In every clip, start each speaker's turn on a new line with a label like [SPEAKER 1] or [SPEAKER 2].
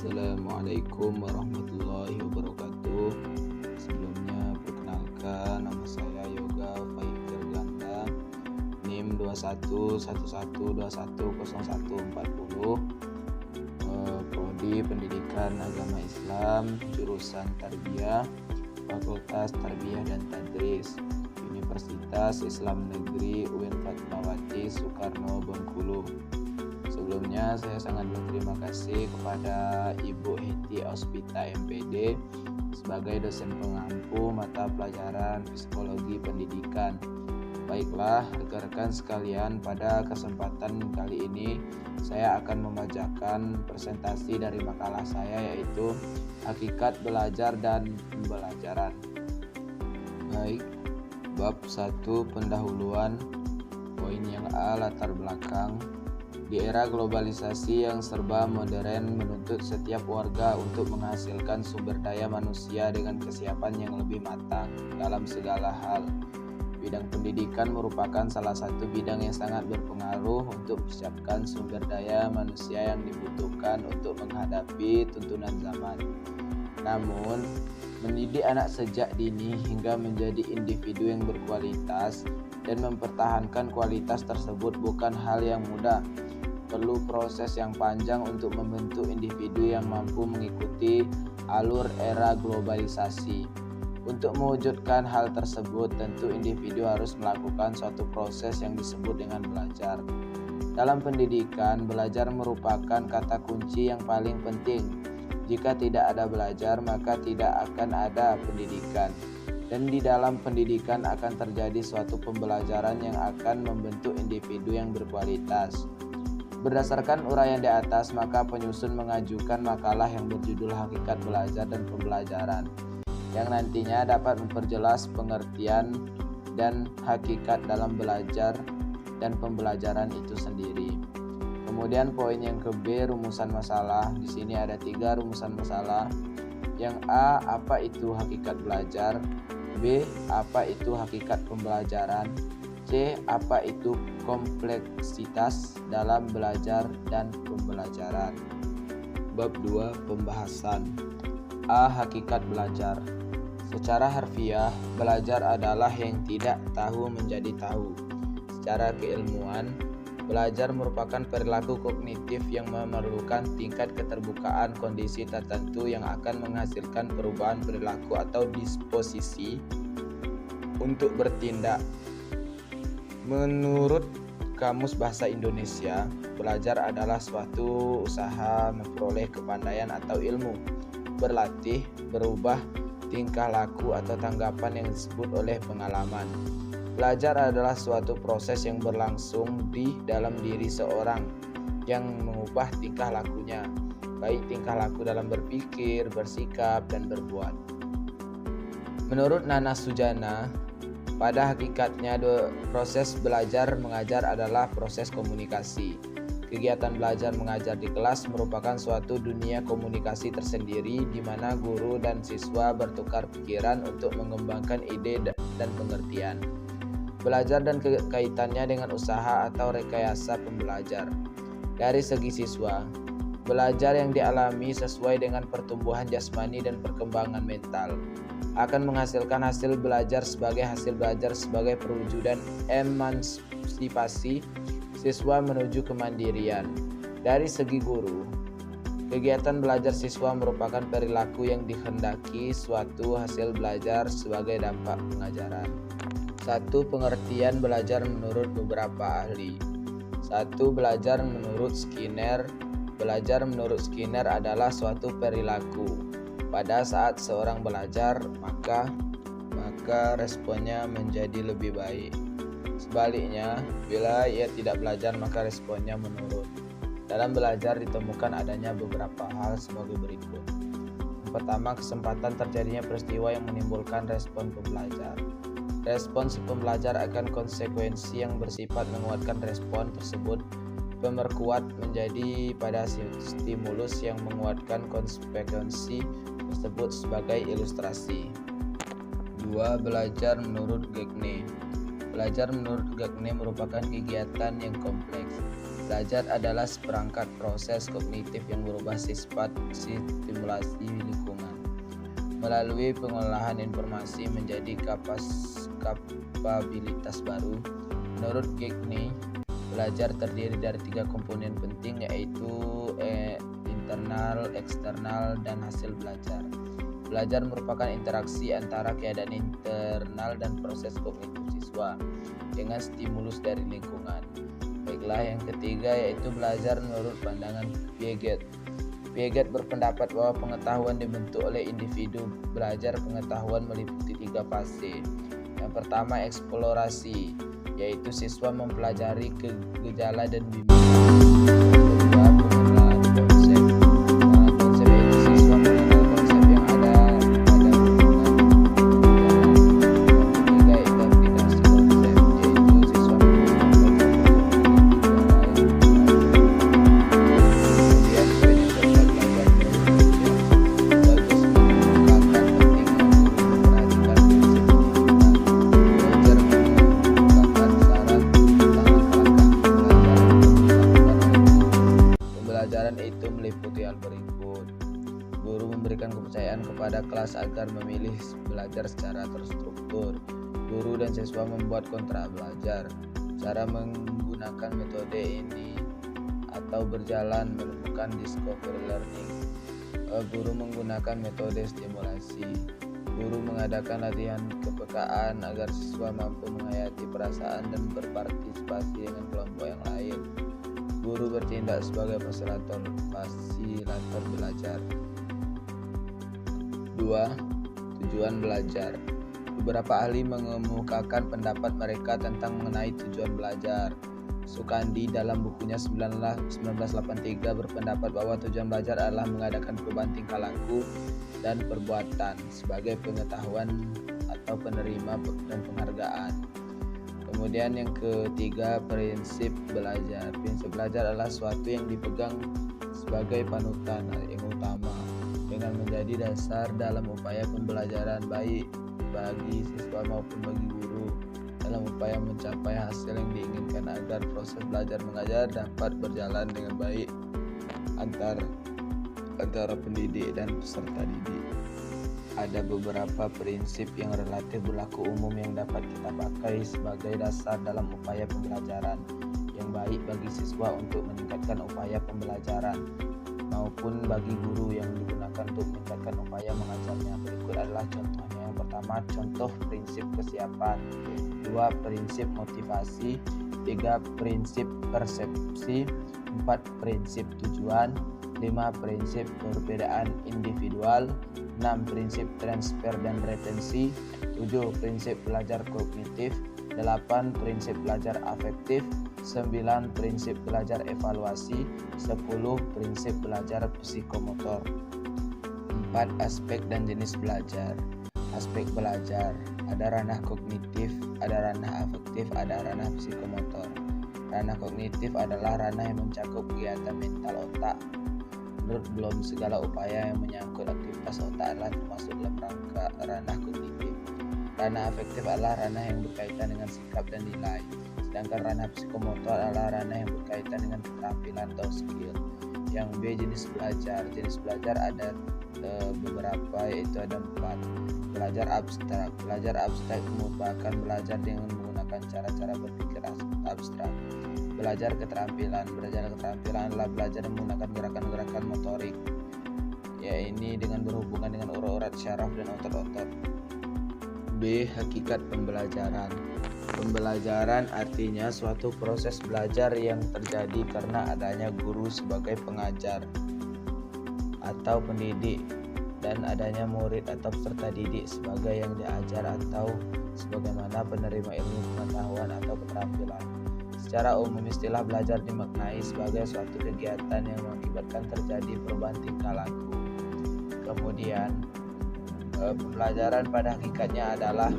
[SPEAKER 1] Assalamualaikum warahmatullahi wabarakatuh. Sebelumnya perkenalkan, nama saya Yoga Faikir Ganda, NIM 2111210140, Prodi Pendidikan Agama Islam, jurusan Tarbiyah, Fakultas Tarbiyah dan Tadris, Universitas Islam Negeri UIN Fatmawati Soekarno Bengkulu. Sebelumnya saya sangat berterima kasih kepada Ibu Heti Auspita MPD sebagai dosen pengampu mata pelajaran Psikologi Pendidikan. Baiklah rekan-rekan sekalian, pada kesempatan kali ini saya akan membacakan presentasi dari makalah saya, yaitu Hakikat Belajar dan Pembelajaran. Baik, bab 1 pendahuluan. Poin yang A, latar belakang. Di era globalisasi yang serba modern menuntut setiap warga untuk menghasilkan sumber daya manusia dengan kesiapan yang lebih matang dalam segala hal. Bidang pendidikan merupakan salah satu bidang yang sangat berpengaruh untuk mempersiapkan sumber daya manusia yang dibutuhkan untuk menghadapi tuntunan zaman. Namun, mendidik anak sejak dini hingga menjadi individu yang berkualitas dan mempertahankan kualitas tersebut bukan hal yang mudah. Perlu proses yang panjang untuk membentuk individu yang mampu mengikuti alur era globalisasi. Untuk mewujudkan hal tersebut, tentu individu harus melakukan suatu proses yang disebut dengan belajar. Dalam pendidikan, belajar merupakan kata kunci yang paling penting. Jika tidak ada belajar, maka tidak akan ada pendidikan. Dan di dalam pendidikan akan terjadi suatu pembelajaran yang akan membentuk individu yang berkualitas. Berdasarkan uraian di atas, maka penyusun mengajukan makalah yang berjudul Hakikat Belajar dan Pembelajaran, yang nantinya dapat memperjelas pengertian dan hakikat dalam belajar dan pembelajaran itu sendiri. Kemudian poin yang ke B, rumusan masalah. Di sini ada 3 rumusan masalah. Yang A, apa itu hakikat belajar? B, apa itu hakikat pembelajaran? C, apa itu kompleksitas dalam belajar dan pembelajaran? Bab 2 pembahasan. A, hakikat belajar. Secara harfiah, belajar adalah yang tidak tahu menjadi tahu. Secara keilmuan, belajar merupakan perilaku kognitif yang memerlukan tingkat keterbukaan kondisi tertentu yang akan menghasilkan perubahan perilaku atau disposisi untuk bertindak. Menurut Kamus Bahasa Indonesia, belajar adalah suatu usaha memperoleh kepandaian atau ilmu, berlatih, berubah tingkah laku atau tanggapan yang disebut oleh pengalaman. Belajar adalah suatu proses yang berlangsung di dalam diri seorang yang mengubah tingkah lakunya, baik tingkah laku dalam berpikir, bersikap, dan berbuat. Menurut Nana Sujana, pada hakikatnya proses belajar mengajar adalah proses komunikasi. Kegiatan belajar mengajar di kelas merupakan suatu dunia komunikasi tersendiri di mana guru dan siswa bertukar pikiran untuk mengembangkan ide dan pengertian. Belajar dan kaitannya dengan usaha atau rekayasa pembelajar. Dari segi siswa, belajar yang dialami sesuai dengan pertumbuhan jasmani dan perkembangan mental akan menghasilkan hasil belajar sebagai perwujudan emansipasi siswa menuju kemandirian. Dari segi guru, kegiatan belajar siswa merupakan perilaku yang dikehendaki suatu hasil belajar sebagai dampak pengajaran. 1. Pengertian belajar menurut beberapa ahli. 1. Belajar menurut Skinner. Belajar menurut Skinner adalah suatu perilaku. Pada saat seorang belajar, maka responnya menjadi lebih baik. Sebaliknya, bila ia tidak belajar, maka responnya menurun. Dalam belajar ditemukan adanya beberapa hal sebagai berikut. Yang pertama, kesempatan terjadinya peristiwa yang menimbulkan respon pembelajar. Respon si pembelajar akan konsekuensi yang bersifat menguatkan respon tersebut. Pemerkuat menjadi pada stimulus yang menguatkan konsekuensi tersebut sebagai ilustrasi. 2. Belajar menurut Gagne. Belajar menurut Gagne merupakan kegiatan yang kompleks. Belajar adalah seperangkat proses kognitif yang berubah sifat stimulasi lingkungan melalui pengolahan informasi menjadi kapabilitas baru. Menurut Gagne, belajar terdiri dari 3 komponen penting, yaitu internal, eksternal, dan hasil belajar. Belajar merupakan interaksi antara keadaan internal dan proses kognitif siswa dengan stimulus dari lingkungan. Baiklah, yang ketiga yaitu belajar menurut pandangan Piaget. Piaget berpendapat bahwa pengetahuan dibentuk oleh individu. Belajar pengetahuan meliputi 3 fase. Yang pertama, eksplorasi, yaitu siswa mempelajari gejala dan bimbingan. Kedua, pengenalan konsep. Pengenalan konsep yaitu siswa mengenal konsep yang ada pada hubungan gejala. Yang ketiga, interpretasi konsep, yaitu siswa mempelajari itu meliputi hal berikut. Guru memberikan kepercayaan kepada kelas agar memilih belajar secara terstruktur. Guru dan siswa membuat kontrak belajar. Cara menggunakan metode ini atau berjalan menemukan discovery learning. Guru menggunakan metode stimulasi. Guru mengadakan latihan kepekaan agar siswa mampu menghayati perasaan dan berpartisipasi dengan kelompok yang lain. Guru bertindak sebagai fasilitator belajar. 2. Tujuan belajar. Beberapa ahli mengemukakan pendapat mereka tentang mengenai tujuan belajar. Sukandi dalam bukunya 1983 berpendapat bahwa tujuan belajar adalah mengadakan perubahan tingkah laku dan perbuatan sebagai pengetahuan atau penerima dan penghargaan. Kemudian yang ketiga, prinsip belajar. Prinsip belajar adalah sesuatu yang dipegang sebagai panutan yang utama dengan menjadi dasar dalam upaya pembelajaran baik bagi siswa maupun bagi guru dalam upaya mencapai hasil yang diinginkan agar proses belajar mengajar dapat berjalan dengan baik antara pendidik dan peserta didik. Ada beberapa prinsip yang relatif berlaku umum yang dapat kita pakai sebagai dasar dalam upaya pembelajaran yang baik bagi siswa untuk meningkatkan upaya pembelajaran maupun bagi guru yang digunakan untuk meningkatkan upaya mengajarnya. Berikut adalah contohnya. Yang pertama, contoh prinsip kesiapan. 2. Prinsip motivasi. 3. Prinsip persepsi. 4. Prinsip tujuan. 5. Prinsip perbedaan individual. 6. Prinsip transfer dan retensi. 7. Prinsip belajar kognitif. 8. Prinsip belajar afektif. 9. Prinsip belajar evaluasi. 10. Prinsip belajar psikomotor. 4. Aspek dan jenis belajar. Aspek belajar, ada ranah kognitif, ada ranah afektif, ada ranah psikomotor. Ranah kognitif adalah ranah yang mencakup kegiatan mental otak. Menurut Bloom, segala upaya yang menyangkut aktivitas otak adalah termasuk dalam rangka ranah kognitif. Ranah afektif adalah ranah yang berkaitan dengan sikap dan nilai. Sedangkan ranah psikomotor adalah ranah yang berkaitan dengan keterampilan atau skill. Yang B, jenis belajar. Jenis belajar ada beberapa, yaitu ada 4. Belajar abstrak. Belajar abstrak merupakan belajar dengan menggunakan cara-cara berpikir abstrak. Belajar keterampilan. Belajar keterampilan adalah belajar yang menggunakan gerakan-gerakan motorik, ini dengan berhubungan dengan urat-urat syaraf dan otot-otot. B, hakikat pembelajaran. Pembelajaran artinya suatu proses belajar yang terjadi karena adanya guru sebagai pengajar atau pendidik dan adanya murid atau peserta didik sebagai yang diajar atau sebagaimana penerima ilmu pengetahuan atau keterampilan. Secara umum, istilah belajar dimaknai sebagai suatu kegiatan yang mengakibatkan terjadi perubahan tingkah laku. Kemudian, pembelajaran pada hakikatnya adalah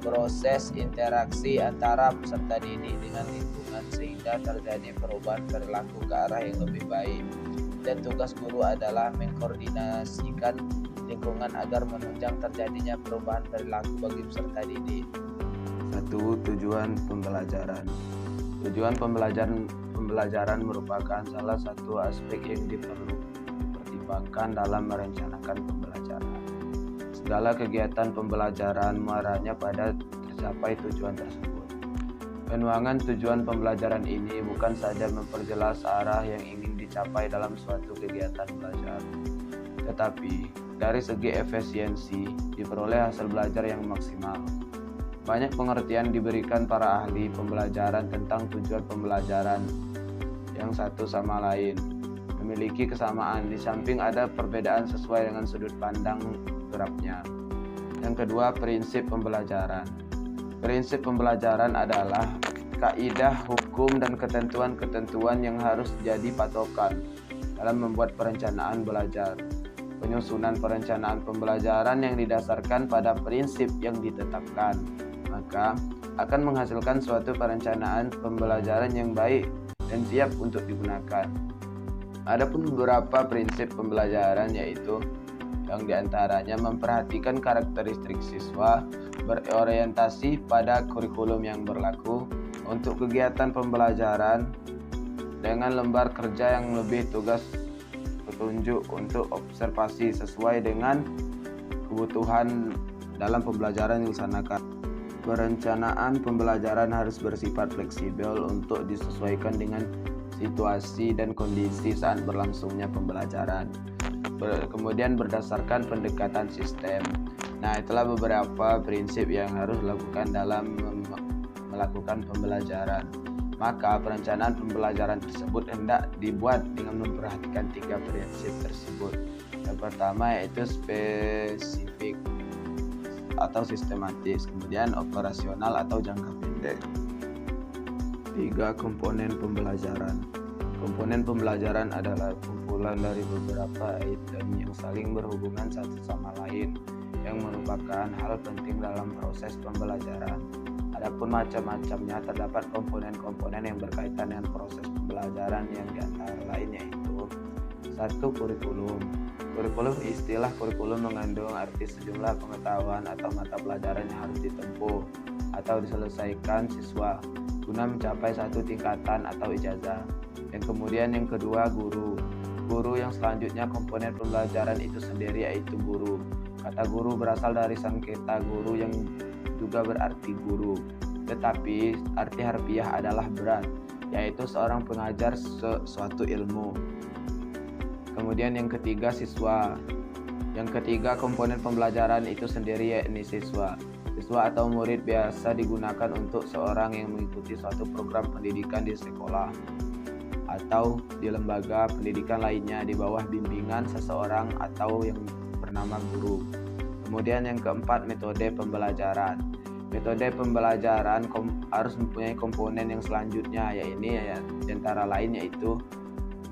[SPEAKER 1] proses interaksi antara peserta didik dengan lingkungan sehingga terjadi perubahan perilaku ke arah yang lebih baik. Dan tugas guru adalah mengkoordinasikan lingkungan agar menunjang terjadinya perubahan perilaku bagi peserta didik. 1. Tujuan pembelajaran. Tujuan pembelajaran pembelajaran merupakan salah satu aspek yang dipertimbangkan dalam merencanakan pembelajaran. Segala kegiatan pembelajaran muaranya pada tercapai tujuan tersebut. Penuangan tujuan pembelajaran ini bukan saja memperjelas arah yang ingin dicapai dalam suatu kegiatan belajar, tetapi dari segi efisiensi diperoleh hasil belajar yang maksimal. Banyak pengertian diberikan para ahli pembelajaran tentang tujuan pembelajaran yang satu sama lain memiliki kesamaan, di samping ada perbedaan sesuai dengan sudut pandang terapnya. Yang kedua, prinsip pembelajaran. Prinsip pembelajaran adalah kaidah, hukum, dan ketentuan-ketentuan yang harus jadi patokan dalam membuat perencanaan belajar. Penyusunan perencanaan pembelajaran yang didasarkan pada prinsip yang ditetapkan, maka akan menghasilkan suatu perencanaan pembelajaran yang baik dan siap untuk digunakan. Adapun beberapa prinsip pembelajaran yaitu yang diantaranya memperhatikan karakteristik siswa, berorientasi pada kurikulum yang berlaku untuk kegiatan pembelajaran dengan lembar kerja yang lebih tugas petunjuk untuk observasi sesuai dengan kebutuhan dalam pembelajaran yang dilaksanakan. Perencanaan pembelajaran harus bersifat fleksibel untuk disesuaikan dengan situasi dan kondisi saat berlangsungnya pembelajaran. Kemudian berdasarkan pendekatan sistem. Nah, itulah beberapa prinsip yang harus dilakukan dalam melakukan pembelajaran. Maka perencanaan pembelajaran tersebut hendak dibuat dengan memperhatikan 3 prinsip tersebut. Yang pertama yaitu spesifik atau sistematis, kemudian operasional atau jangka pendek. 3 komponen pembelajaran. Komponen pembelajaran adalah kumpulan dari beberapa item yang saling berhubungan satu sama lain, yang merupakan hal penting dalam proses pembelajaran. Adapun macam-macamnya terdapat komponen-komponen yang berkaitan dengan proses pembelajaran yang diantara lain yaitu 1. Kurikulum. Kurikulum, istilah kurikulum mengandung arti sejumlah pengetahuan atau mata pelajaran yang harus ditempuh atau diselesaikan siswa guna mencapai satu tingkatan atau ijazah. Kemudian yang kedua, guru. Guru yang selanjutnya komponen pembelajaran itu sendiri yaitu guru. Kata guru berasal dari sangketa guru yang juga berarti guru, tetapi arti harfiah adalah berat, yaitu seorang pengajar suatu ilmu. Kemudian yang ketiga, siswa. Yang ketiga, komponen pembelajaran itu sendiri yakni siswa. Siswa atau murid biasa digunakan untuk seorang yang mengikuti suatu program pendidikan di sekolah atau di lembaga pendidikan lainnya di bawah bimbingan seseorang atau yang bernama guru. Kemudian yang keempat, metode pembelajaran. Metode pembelajaran harus mempunyai komponen yang selanjutnya, yaitu antara lain yaitu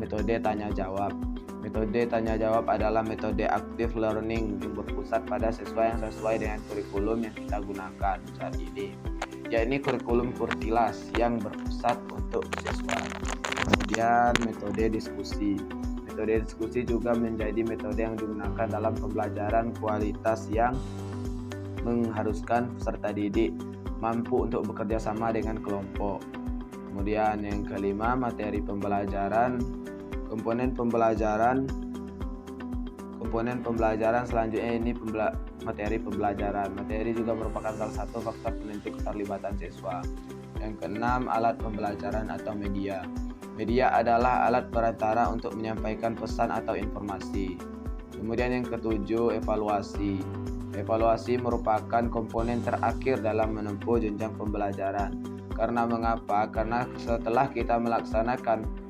[SPEAKER 1] metode tanya jawab. Metode tanya jawab adalah metode active learning yang berpusat pada siswa yang sesuai dengan kurikulum yang kita gunakan saat ini, yakni kurikulum Kurtilas yang berpusat untuk siswa. Kemudian metode diskusi. Metode diskusi juga menjadi metode yang digunakan dalam pembelajaran kualitas yang mengharuskan peserta didik mampu untuk bekerja sama dengan kelompok. Kemudian yang kelima, materi pembelajaran. Komponen pembelajaran selanjutnya ini materi pembelajaran. Materi juga merupakan salah satu faktor penentu keterlibatan siswa. Yang keenam, alat pembelajaran atau media. Media adalah alat perantara untuk menyampaikan pesan atau informasi. Kemudian yang ketujuh, evaluasi. Evaluasi merupakan komponen terakhir dalam menempuh jenjang pembelajaran. Karena mengapa? Karena setelah kita melaksanakan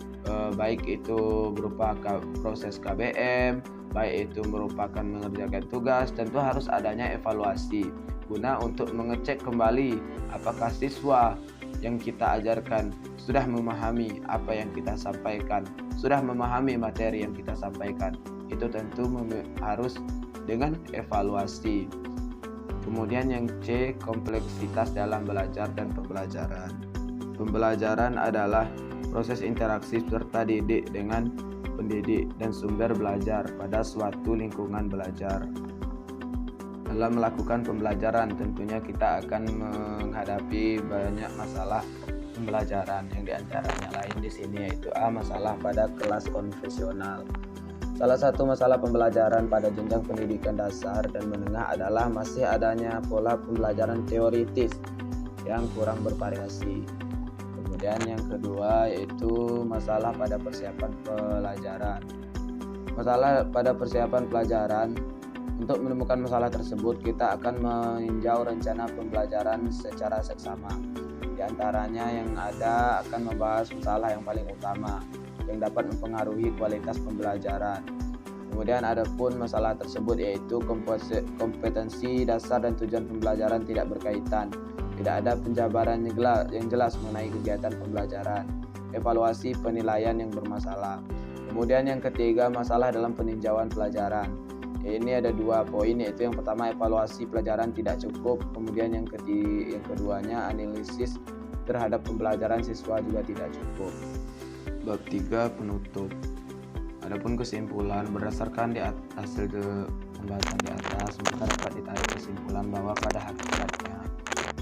[SPEAKER 1] baik itu berupa proses KBM, baik itu merupakan mengerjakan tugas, tentu harus adanya evaluasi guna untuk mengecek kembali apakah siswa yang kita ajarkan sudah memahami apa yang kita sampaikan, sudah memahami materi yang kita sampaikan. Itu tentu harus dengan evaluasi. Kemudian yang C, kompleksitas dalam belajar dan pembelajaran. Pembelajaran adalah proses interaksi peserta didik dengan pendidik dan sumber belajar pada suatu lingkungan belajar. Dalam melakukan pembelajaran tentunya kita akan menghadapi banyak masalah pembelajaran yang diantaranya lain di sini yaitu A. Masalah pada kelas konvensional. Salah satu masalah pembelajaran pada jenjang pendidikan dasar dan menengah adalah masih adanya pola pembelajaran teoritis yang kurang bervariasi. Kemudian yang kedua yaitu masalah pada persiapan pelajaran. Masalah pada persiapan pelajaran. Untuk menemukan masalah tersebut, kita akan meninjau rencana pembelajaran secara seksama. Di antaranya yang ada akan membahas masalah yang paling utama yang dapat mempengaruhi kualitas pembelajaran. Kemudian ada pun masalah tersebut yaitu kompetensi dasar dan tujuan pembelajaran tidak berkaitan. Tidak ada penjabaran yang jelas mengenai kegiatan pembelajaran. Evaluasi penilaian yang bermasalah. Kemudian yang ketiga, masalah dalam peninjauan pelajaran. Ini ada 2 poin, yaitu yang pertama evaluasi pelajaran tidak cukup, kemudian yang keduanya analisis terhadap pembelajaran siswa juga tidak cukup. Bab 3 penutup. Adapun kesimpulan berdasarkan hasil pembahasan di atas, maka dapat ditarik kesimpulan bahwa pada hakikatnya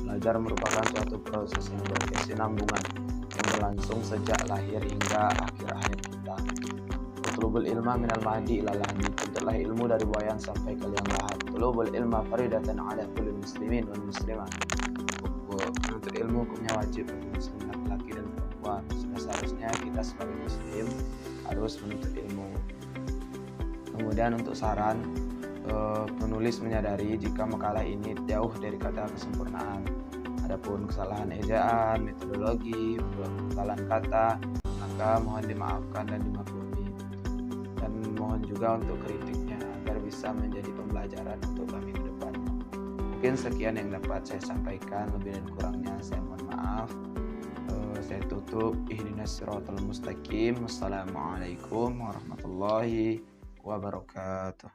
[SPEAKER 1] belajar merupakan suatu proses yang berkesinambungan yang berlangsung sejak lahir hingga akhir kita. Utlubul ilma minal mahdi ilal lahdi. Tuntutlah ilmu dari buayan sampai ke liang lahat. Utlubul ilma faridatan ala kulli muslimin wal muslimat. Menuntut ilmu hukumnya wajib bagi muslim laki-laki dan perempuan. Seharusnya kita sebagai muslim harus menuntut ilmu. Kemudian untuk saran, penulis menyadari jika makalah ini jauh dari kata kesempurnaan. Adapun kesalahan ejaan, metodologi, kesalahan kata, maka mohon dimaafkan dan dimaklumi. Dan mohon juga untuk kritiknya agar bisa menjadi pembelajaran untuk kami ke depan. Mungkin sekian yang dapat saya sampaikan, lebih dan kurangnya saya mohon maaf. Saya tutup. Ihdinas siratal mustaqim. Wassalamualaikum warahmatullahi wabarakatuh.